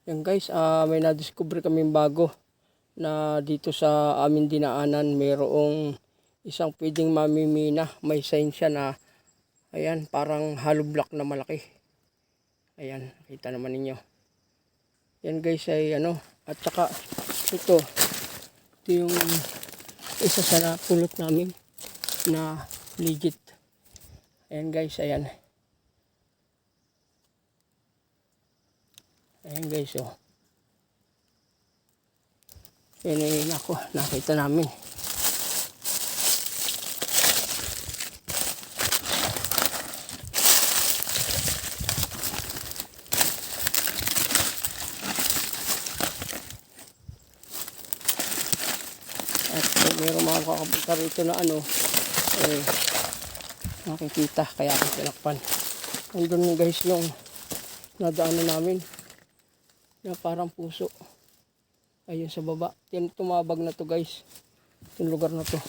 Yan guys, may na-discover kaming bago na dito sa amin dinaanan. Mayroong isang pwedeng mamimina. May sign siya na ayan, parang hollow block na malaki. Ayan, kita naman ninyo. Yan guys ay ano, at saka ito yung isa sa napulot namin na legit. Ayan guys, ayan. Ayan guys, oh. Yan ay ako, nakita namin. At mayroong mga kakapunta rito na ano, makikita, kaya ako tinakpan. Andun guys yung nadaanan namin na parang puso. Ayun sa baba. Tumabag na to guys. Yung lugar na to.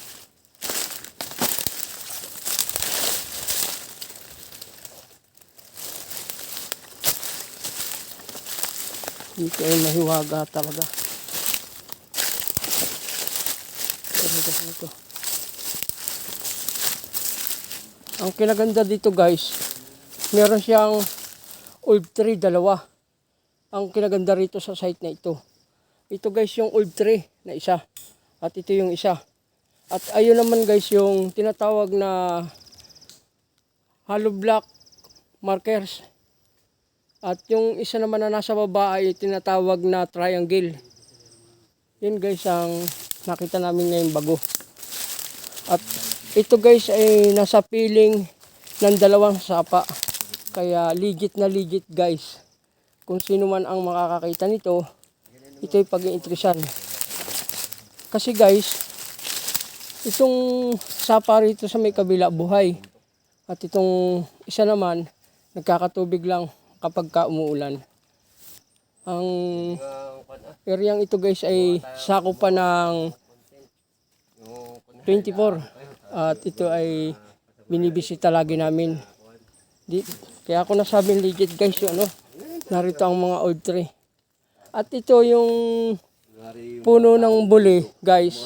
Hindi kayo mahiwaga talaga. Ito. Ang kinaganda dito guys, meron siyang olive tree, dalawa. Ang kinaganda rito sa site na ito. Ito guys yung olive tree na isa. At ito yung isa. At ayun naman guys yung tinatawag na hollow block markers. At yung isa naman na nasa baba ay tinatawag na triangle. Yun guys ang nakita namin ngayon bago. At ito guys ay nasa piling ng dalawang sapa. Kaya legit na legit guys. Kung sino man ang makakakita nito, ito'y pag-iinteresan. Kasi guys, itong sapa rito sa may kabila buhay. At itong isa naman, nagkakatubig lang kapag umuulan. Ang areang ito guys ay sakop pa ng 24. At ito ay binibisita lagi namin. Kaya ako nasabing legit guys yung ano. Narito ang mga olive tree. At ito yung puno ng buli, guys.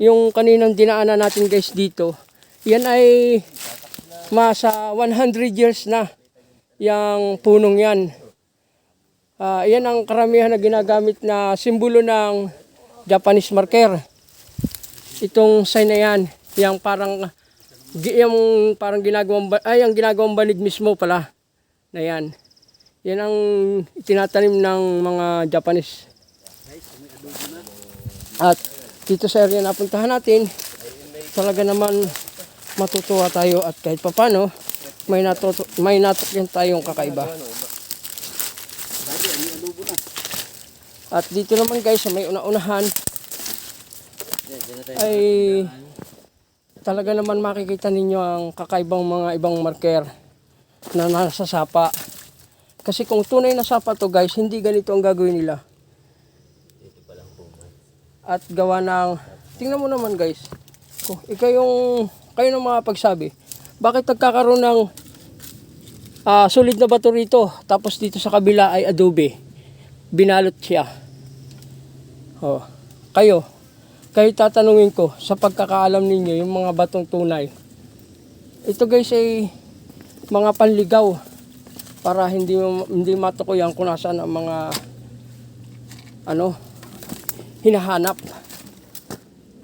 Yung kaninang dinaanan natin guys dito. Yan ay masa 100 years na yung punong yan. Yan ang karamihan na ginagamit na simbolo ng Japanese marker. Itong sign na yan, yung parang ginagawang banig mismo pala na yan. Yan ang itinatanim ng mga Japanese. At dito sa area na puntahan natin, talaga naman matutuwa tayo at kahit papano may natutunan tayong kakaiba. At dito naman guys sa may una-unahan ay talaga naman makikita ninyo ang kakaibang mga ibang marker na nasa sapa. Kasi kung tunay na sapa to guys, hindi ganito ang gagawin nila. At gawa ng, tingnan mo naman guys, kayo ng mga pagsabi, bakit nagkakaroon ng solid na bato rito, tapos dito sa kabila ay adobe, binalot siya. Kayo tatanungin ko, sa pagkakaalam ninyo, yung mga batong tunay, ito guys ay mga panligaw, para hindi matukoyan kung nasaan ang mga hinahanap.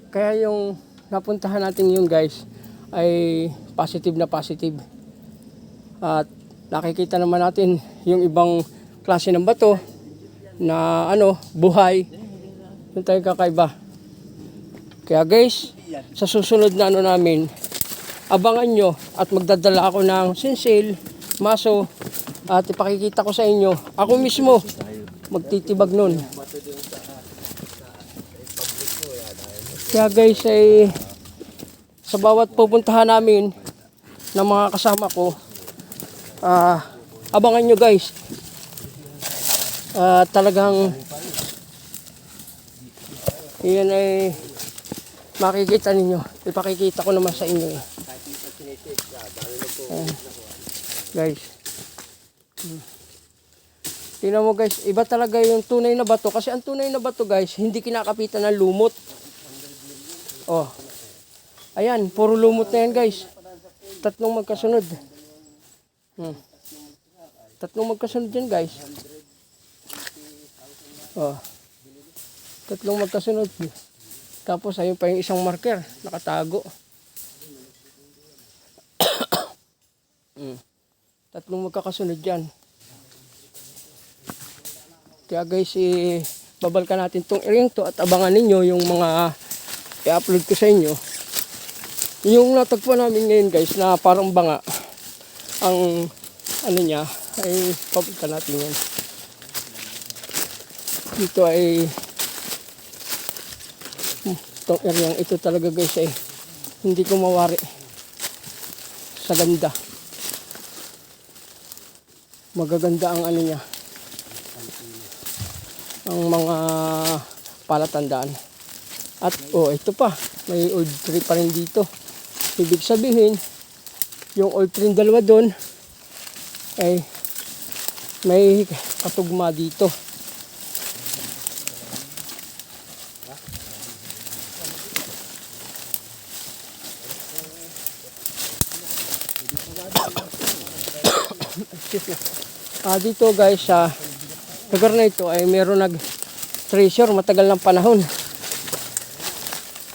Kaya yung napuntahan natin yun guys ay positive na positive. At nakikita naman natin yung ibang klase ng bato na buhay. Yung tayo kakaiba. Kaya guys, sa susunod na namin, abangan nyo at magdadala ako ng sinsil, maso, at ipakikita ko sa inyo, ako mismo magtitibag nun. Kaya guys ay sa bawat pupuntahan namin ng mga kasama ko, abangan nyo guys. Talagang yan ay makikita ninyo. Ipakikita ko naman sa inyo. Guys. Tingnan mo guys, iba talaga yung tunay na bato. Kasi ang tunay na bato guys, hindi kinakapitan ng lumot. Oh. Ayan, puro lumot na yan guys. Tatlong magkasunod. Tatlong magkasunod yan guys. Oh. Tatlong magkasunod. Tapos ayun pa yung isang marker, nakatago. Tatlong magkakasunod yan. Kaya guys, babalkan natin tong ring to at abangan ninyo yung mga i-upload ko sa inyo. Yung natagpuan namin ngayon guys na parang banga, ang ano niya ay pabalkan natin yan. Dito ay itong area ito talaga guys ay hindi ko mawari sa ganda. Magaganda ang ano niya, ang mga palatandaan. At ito pa, may old tree pa rin dito. Ibig sabihin, yung old tree dalawa doon ay may katugma dito. Dito guys sa lugar na ito ay meron treasure matagal ng panahon.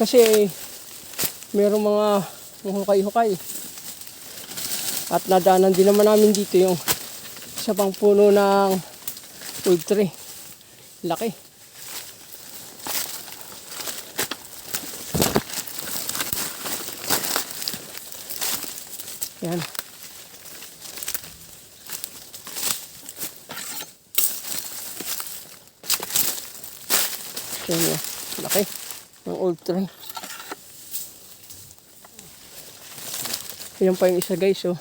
Kasi meron mga hukay-hukay. At nadaanan din naman namin dito yung isa pang puno ng old tree. Laki. Yan. Yan, laki ng old tree. Ayan pa yung isa guys, oh.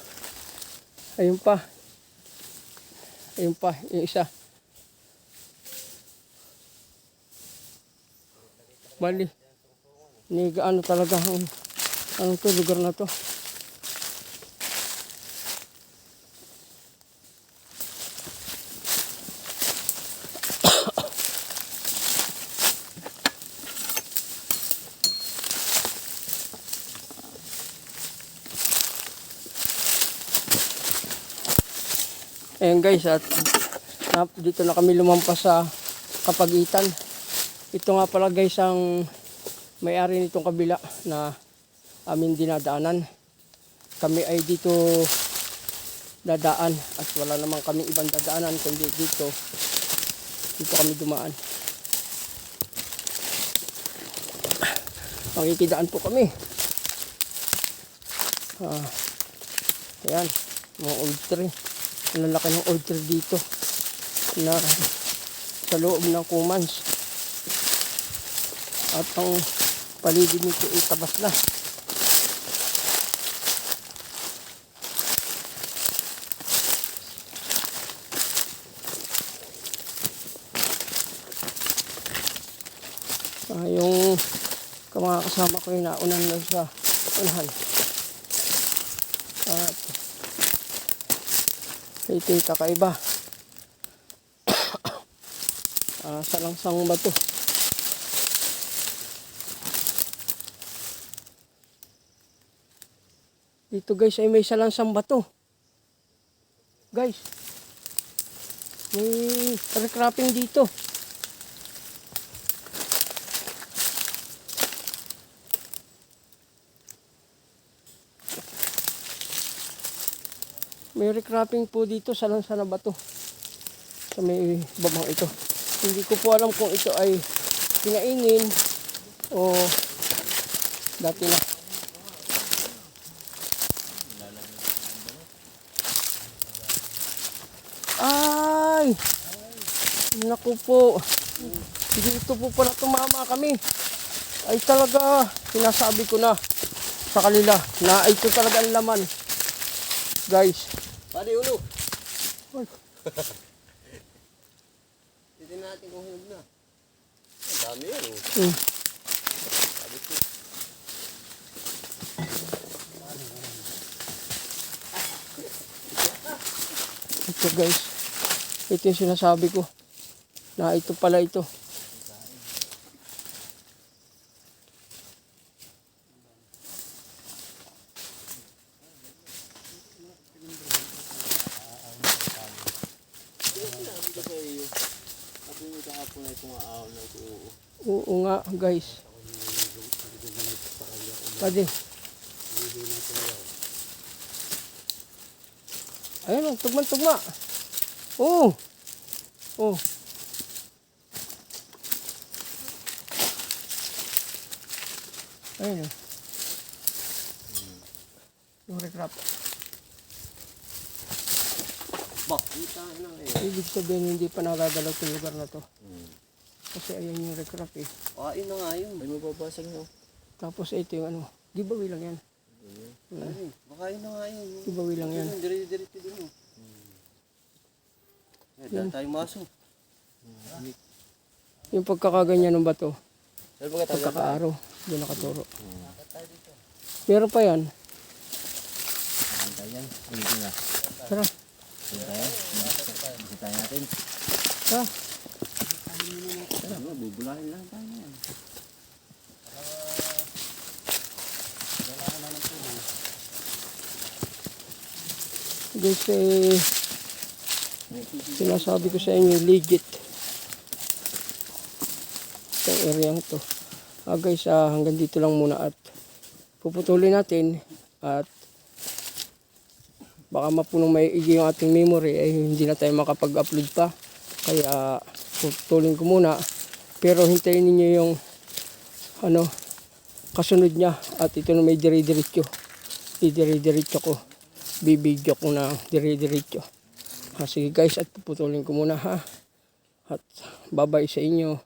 Ayun pa. Ayun pa, yung isa. Bali. Ano talaga ang to, lugar na to. Ayan guys, at dito na kami lumampas sa Kapagitan. Ito nga pala guys ang may-ari nitong kabila na amin dinadaanan. Kami ay dito dadaan at wala naman kami ibang dadaanan kundi dito kami dumaan. Makikidaan po kami. Ayan, mga old tree. Ang lalaki ng old tree dito na sa loob ng Kumans. At ang paligid nito ay tabas na. Yung mga kasama ko yung naunan na sa unahan. At ito yung kakaiba. Salangsang bato. Dito guys ay may salangsang bato. Guys, may recrapping dito. May recrapping po dito sa lansa na bato. Sa may babang ito. Hindi ko po alam kung ito ay kinainin o dati na. Ay! Naku po. Dito po pala tumama kami. Ay talaga, sinasabi ko na sa kanila na ito talaga ang laman. Guys. Pari ulo. Ay. Titin natin kung hinog na. Ang dami yan oh. Sabi ko. Ito guys. Ito yung sinasabi ko. Na ito pala ito. Sabi ko sa iyo. Sabi mo kahapon ay kumaaw na ito. Oo nga guys. Pwede. Ayun, tugma. Oo. Oh. Ayun. Yung recrap. Bakita na eh. Ibig sabihin hindi pa nakadalaw sa lugar na to. Kasi ayan yung recrap eh. Ayun na nga yun. Ay mababasag nyo. Tapos ito yung ano. Giveaway lang yan. Ay, baka yun na nga yun. Giveaway lang yan. Dire-diretso din mo. Dahil tayo maso. Yung pagkakaganyan ng bato. Saan ba ka Pagkakaaraw. Doon nakaturo. Meron pa yan. yan? Hindi na. Tara. Bisita natin. Tara. Tara, bubulahin lang tayo yan. Guys, sinasabi ko sa inyo, legit. Itong area to. Guys, hanggang dito lang muna at puputulin natin at baka mapunong may yung ating memory ay hindi na tayo makapag-upload pa. Kaya puputulin ko muna. Pero hintayin niyo yung kasunod niya at ito na may dire-diretso. Dire-diretso ko. Bibidyo ko na dire-diretso. Sige guys, at puputulin ko muna ha. At bye-bye sa inyo.